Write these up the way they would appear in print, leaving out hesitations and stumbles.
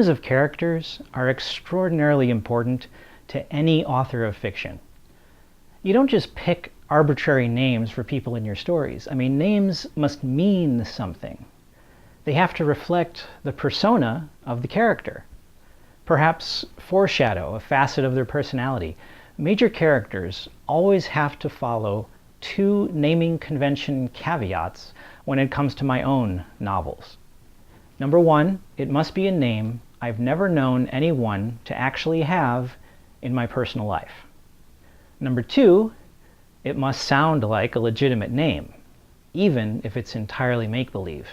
Names of characters are extraordinarily important to any author of fiction. You don't just pick arbitrary names for people in your stories. I mean, names must mean something. They have to reflect the persona of the character, perhaps foreshadow a facet of their personality. Major characters always have to follow two naming convention caveats when it comes to my own novels. Number one, it must be a name I've never known anyone to actually have in my personal life. Number two, it must sound like a legitimate name, even if it's entirely make-believe.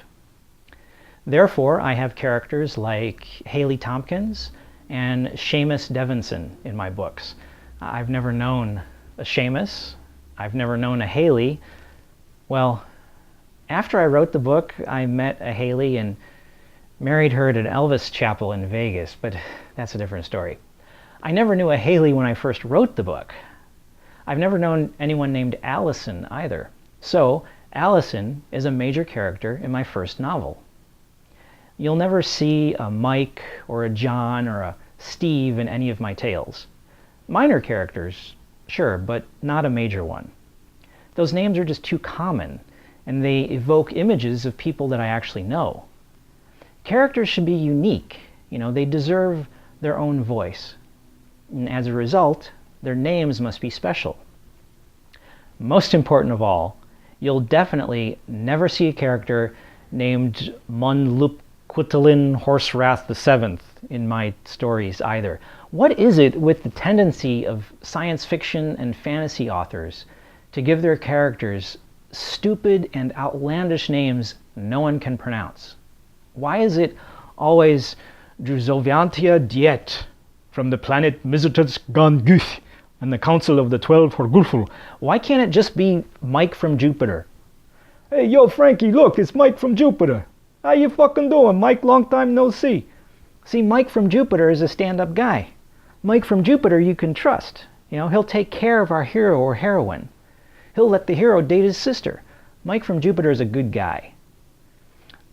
Therefore, I have characters like Haley Tompkins and Seamus Devinson in my books. I've never known a Seamus. I've never known a Haley. Well, after I wrote the book, I met a Haley and married her at an Elvis chapel in Vegas, but that's a different story. I never knew a Haley when I first wrote the book. I've never known anyone named Allison either. So, Allison is a major character in my first novel. You'll never see a Mike or a John or a Steve in any of my tales. Minor characters, sure, but not a major one. Those names are just too common, and they evoke images of people that I actually know. Characters should be unique. They deserve their own voice. And as a result, their names must be special. Most important of all, you'll definitely never see a character named Munlupquittlin Horsewrath VII in my stories either. What is it with the tendency of science fiction and fantasy authors to give their characters stupid and outlandish names no one can pronounce? Why is it always Druzovantia Diet from the planet Mizututs Ganguth and the Council of the 12 Horgulful? Why can't it just be Mike from Jupiter? Hey, yo, Frankie, look, it's Mike from Jupiter. How you fucking doing, Mike? Long time no see. See, Mike from Jupiter is a stand-up guy. Mike from Jupiter you can trust. He'll take care of our hero or heroine. He'll let the hero date his sister. Mike from Jupiter is a good guy.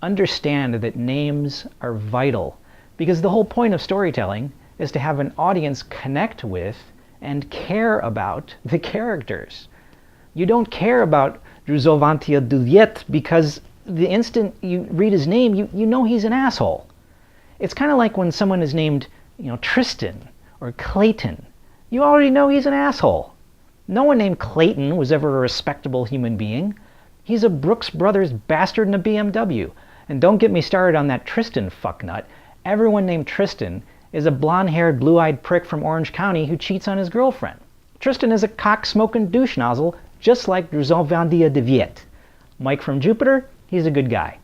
Understand that names are vital, because the whole point of storytelling is to have an audience connect with and care about the characters. You don't care about Druzovantia Duliet because the instant you read his name, you know he's an asshole. It's kind of like when someone is named, Tristan or Clayton. You already know he's an asshole. No one named Clayton was ever a respectable human being. He's a Brooks Brothers bastard in a BMW. And don't get me started on that Tristan fucknut. Everyone named Tristan is a blonde-haired, blue-eyed prick from Orange County who cheats on his girlfriend. Tristan is a cock-smoking douche nozzle, just like Druzovandia de Viet. Mike from Jupiter, he's a good guy.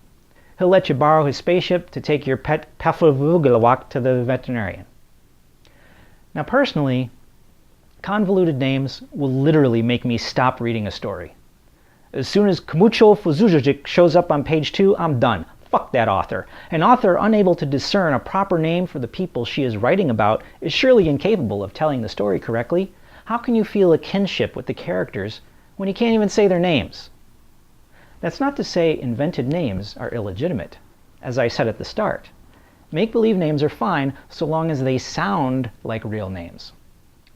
He'll let you borrow his spaceship to take your pet Pefavugilawak to the veterinarian. Now personally, convoluted names will literally make me stop reading a story. As soon as Kmucho Fuzujic shows up on page 2, I'm done. Fuck that author. An author unable to discern a proper name for the people she is writing about is surely incapable of telling the story correctly. How can you feel a kinship with the characters when you can't even say their names? That's not to say invented names are illegitimate. As I said at the start, make-believe names are fine so long as they sound like real names.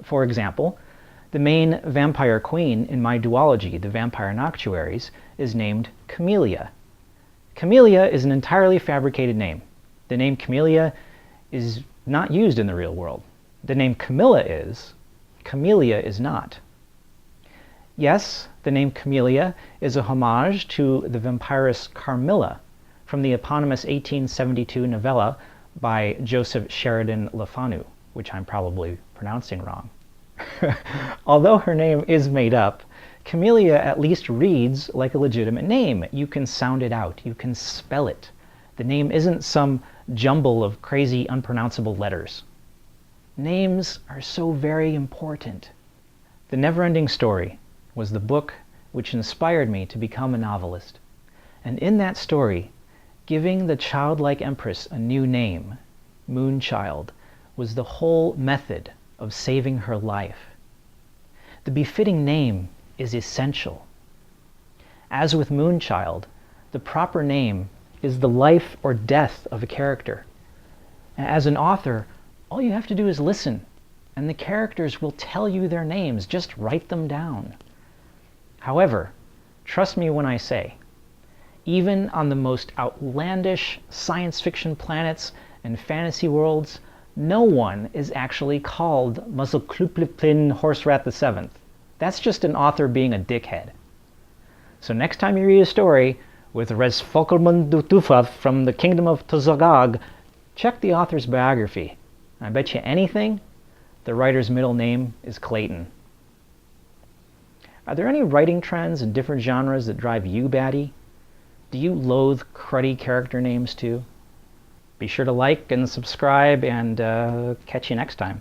For example, the main vampire queen in my duology, The Vampire Noctuaries, is named Camellia. Camellia is an entirely fabricated name. The name Camellia is not used in the real world. The name Camilla is. Camellia is not. Yes, the name Camellia is a homage to the vampiress Carmilla from the eponymous 1872 novella by Joseph Sheridan Le Fanu, which I'm probably pronouncing wrong. Although her name is made up, Camellia at least reads like a legitimate name. You can sound it out. You can spell it. The name isn't some jumble of crazy, unpronounceable letters. Names are so very important. The Never-Ending Story was the book which inspired me to become a novelist. And in that story, giving the childlike empress a new name, Moonchild, was the whole method of saving her life. The befitting name is essential. As with Moonchild, the proper name is the life or death of a character. As an author, all you have to do is listen, and the characters will tell you their names. Just write them down. However, trust me when I say, even on the most outlandish science fiction planets and fantasy worlds, no one is actually called Muzzleclooplipin Horserat the Seventh. That's just an author being a dickhead. So next time you read a story with Resfolkelmundutufa from the Kingdom of Tozagag, check the author's biography. I bet you anything, the writer's middle name is Clayton. Are there any writing trends in different genres that drive you batty? Do you loathe cruddy character names too? Be sure to like and subscribe, and catch you next time.